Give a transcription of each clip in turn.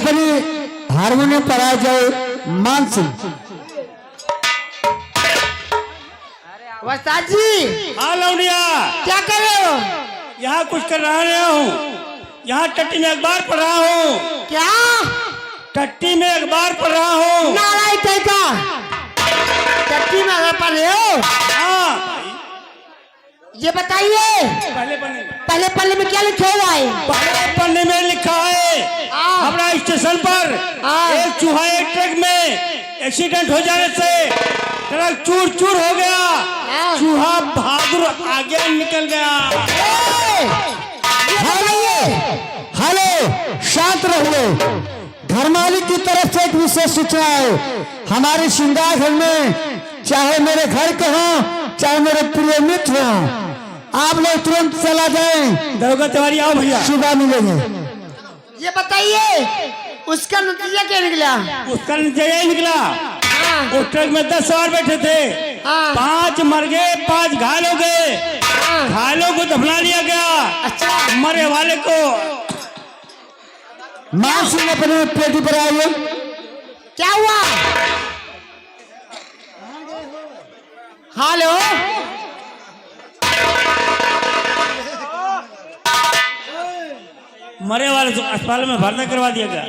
अपनी हारमोनियम पर आ जाए मान सिंह। वस्ताद जी। हाँ लौंडिया, क्या कर रहे हो? यहाँ कुछ कर रहा हूँ। यहाँ टट्टी में अखबार पढ़ रहा हूँ। क्या? टट्टी में अखबार पढ़ रहा हूँ। नाराय का टट्टी में अगर पढ़ रहे हो? हाँ। ये बताइए पहले पन्ने में क्या लिखा हुआ है? पहले पन्ने में लिखा है हमारा स्टेशन पर एक चूहा एक ट्रक में एक्सीडेंट हो जाने से ट्रक चूर चूर हो गया। चूहा बहादुर आगे निकल गया। हेलो, शांत रहिए। घर मालिक की तरफ से एक विशेष सूचना है। हमारे श्रृंगार घर में चाहे मेरे घर के हों चाहे मेरे प्रिय मित्र हों, आप लोग तुरंत चला जाएं। दरोगा तिवारी आओ भैया, सुबह मिलेंगे। ये बताइए उसका नतीजा क्या निकला? उसका नतीजा यही निकला। उस ट्रक में 10 सवार बैठे थे। 5 मर गए, 5 घायल हो गए। घायलों को दफना लिया गया। अच्छा। मरे वाले को मान सिंह अपने पेटी पर आइए। क्या हुआ? हेलो, मरे वाले को अस्पताल में भर्ती करवा दिया गया।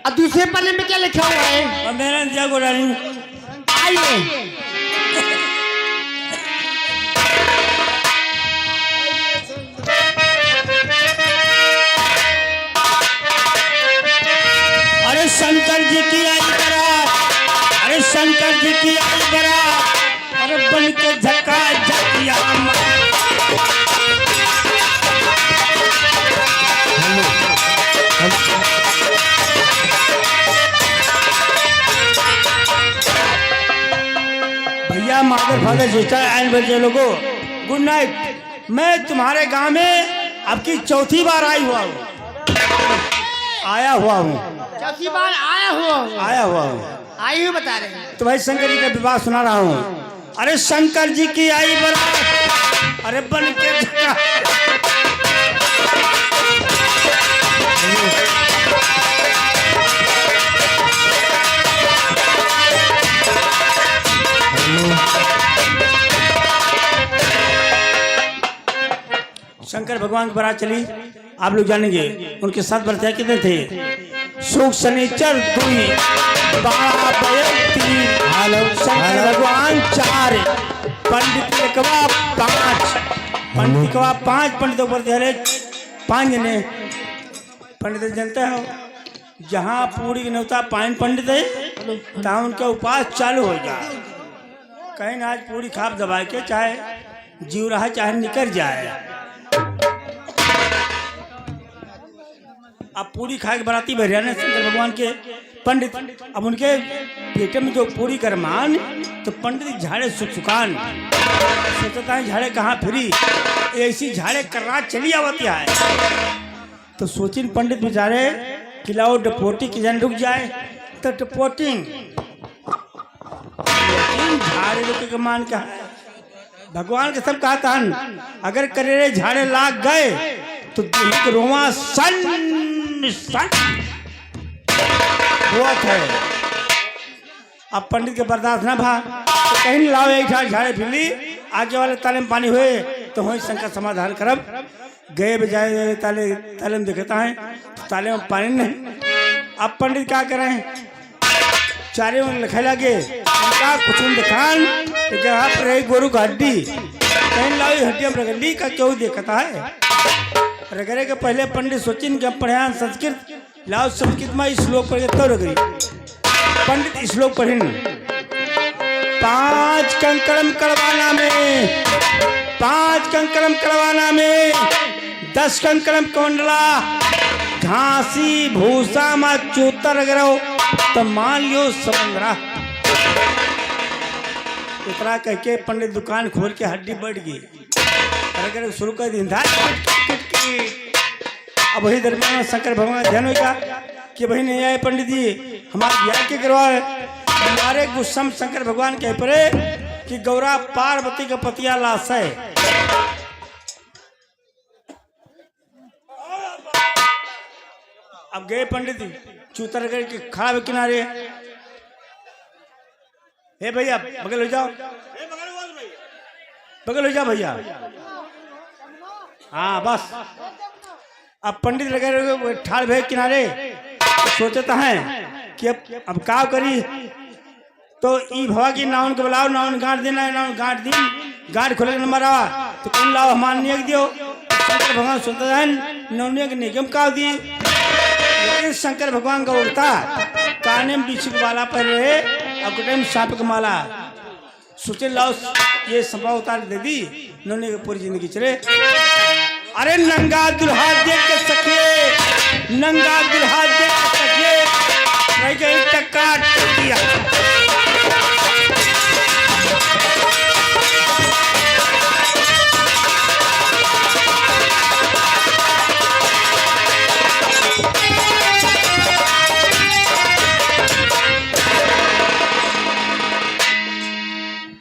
अब दूसरे पन्ने में क्या लिखा हुआ है? और मेरा इंतजार को डाली। आइए। अरे शंकर जी की आई बरात, अरे शंकर जी की आई बरात, अरे बन के झक्का झकिया। भैया मादर फादर सिस्टर एंड बच्चे लोगों, गुड नाइट। मैं तुम्हारे गांव में अब की चौथी बार आया हुआ हूँ। चौथी बार आया हुआ हूँ। आई हूँ बता रहे हैं। तो भाई शंकर जी का विवाह सुना रहा हूँ। अरे शंकर जी की आई बरात, अरे बन के झक्का। शंकर भगवान की बारात चली। आप लोग जानेंगे उनके साथ बरतिया कितने थे। सुख शनिचर 2 12 शंकर भगवान 4, पंडित लिखवा 5, पंडित लिखवा 5, पंडितों पर 5 जने। पंडित जानते हो जहाँ पूरी की न्योता 5 पंडित है तहाँ उनका उपास चालू हो जाए। कहीं ना आज पूरी खाप दबा के चाहे जीव रहा चाहे निकल जाए। अब पूरी खा के बराती बहरियाने शंकर भगवान के पंडित। अब उनके पेटे में जो पूरी करमान तो पंडित झाड़े सुखान सोचता है झाड़े कहाँ फिरी, ऐसी झाड़े कर्रा चली आवती है। तो सोचिन पंडित बेचारे खिलाओ डपोटी की जन रुक जाए तो डपोटिंग झाड़े रुके मान का भगवान के सब कहा था अगर करेरे झाड़े लाग गए तो रोमा सन हुआ था। अब पंडित के बर्दाश्त ना भा तो कहीं लाओ एक झाड़े फिरली आगे वाले ताले में पानी हुए तो वही शंकर समाधान करब। गए बजाय ताले ताले में देखता है ताले में पानी नहीं। अब पंडित क्या करें, चारे में लिखे लगे उनका कुछ दिखान जगह पर एक गोरू का हड्डी कहीं लाओ हड्डियां रगड़ी का क्यों देखता है। रगड़े के पहले पंडित सोचिन कि पढ़े संस्कृत लाओ संस्कृत में श्लोक पढ़ तो रगड़ी। पंडित श्लोक पढ़िन 5 कंकड़म कड़वाना में 5 कंकड़म कड़वाना में 10 कंकड़म कोंडला घासी भूसा मा चूतर रगड़ो तो मान लियो समुद्रा। इतना कह के पंडित दुकान खोल के हड्डी बढ़ गई। अगर शुरू कर दी अब वही दरमियान में शंकर भगवान ध्यान होगा कि भाई नहीं आए पंडित जी हमारे ब्याह के करवाए। हमारे गुस्सम शंकर भगवान कह पड़े कि गौरा पार्वती का पतिया लाश है। अब गए पंडित जी चूतर करके खड़ा हुए किनारे। हे भैया बगल हो जाओ, बगल हो जाओ भैया। हाँ बस। अब पंडित लगे ठाड़ भे किनारे सोचता है कि अब का करी। तो ई भवा की नाउन के बुलाओ, नाउन गांठ देना है, नाउन गांठ दी, गांठ खोले के नंबर आवा तो कौन लाओ हमान नियक दियो। शंकर भगवान सुनता है नौनिया के निगम का दी। लेकिन शंकर भगवान का उड़ता काने में बिच्छू की माला पर रहे, अब के टाइम सांप की माला सोचे लाओ ये सपा उतार दे दी, नौनिया की पूरी जिंदगी चले। अरे नंगा दुल्हा देख के सके, नंगा दुल्हा देख के सके, नहीं गई टक्का दिया।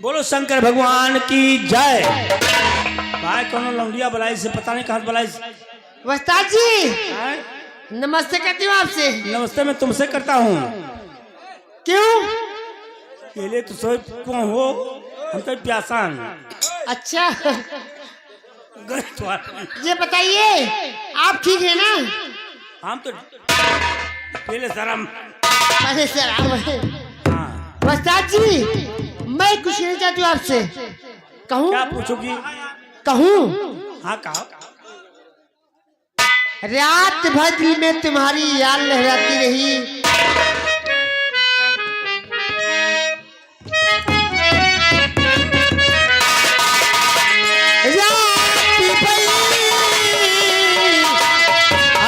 बोलो शंकर भगवान की जय। भाई कौन लौंडिया बलाई से पता नहीं कहाँ बलाई से। वस्ताद जी हैं? नमस्ते करती हूँ आपसे। नमस्ते मैं तुमसे करता हूँ। क्यों? पहले तो सोच कौन हो, हम तो प्यासान। अच्छा गलत ये बताइए आप ठीक है ना? हम तो पहले शर्म। अरे सर हाँ वस्ताद जी मैं कुछ नहीं चाहती हूँ आपसे। कहूँ? क्या पूछोगी? कहूँ? हाँ कहा। रात भर दिल में तुम्हारी याद लहराती रही,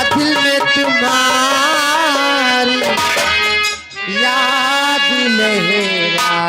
दिल में तुम्हारी याद लहराती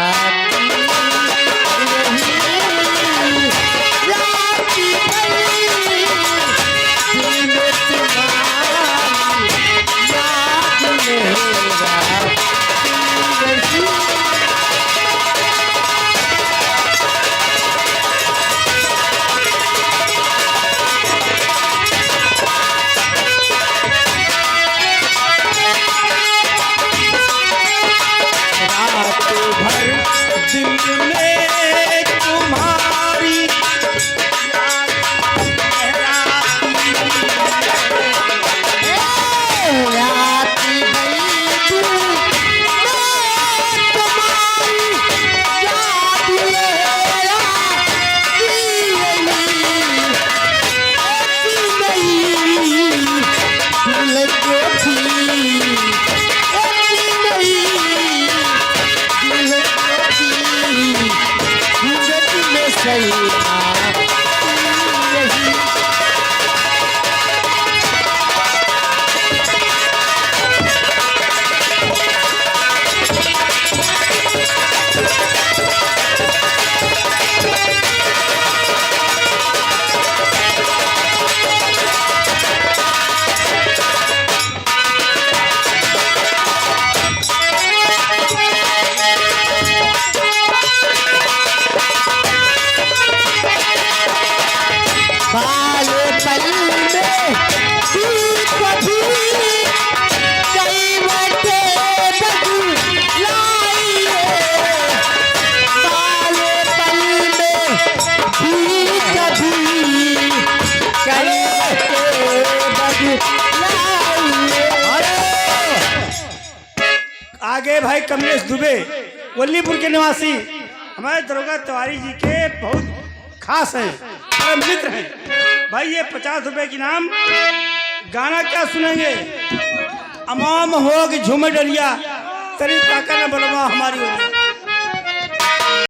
आगे भाई कमलेश दुबे वल्लीपुर के निवासी हमारे दरोगा तिवारी जी के बहुत खास हैं, परम मित्र हैं। भाई ये 50 रुपए की नाम। गाना क्या सुनेंगे? अमाम हो कि झूमे डरिया तेरी ताका न बलवा हमारी।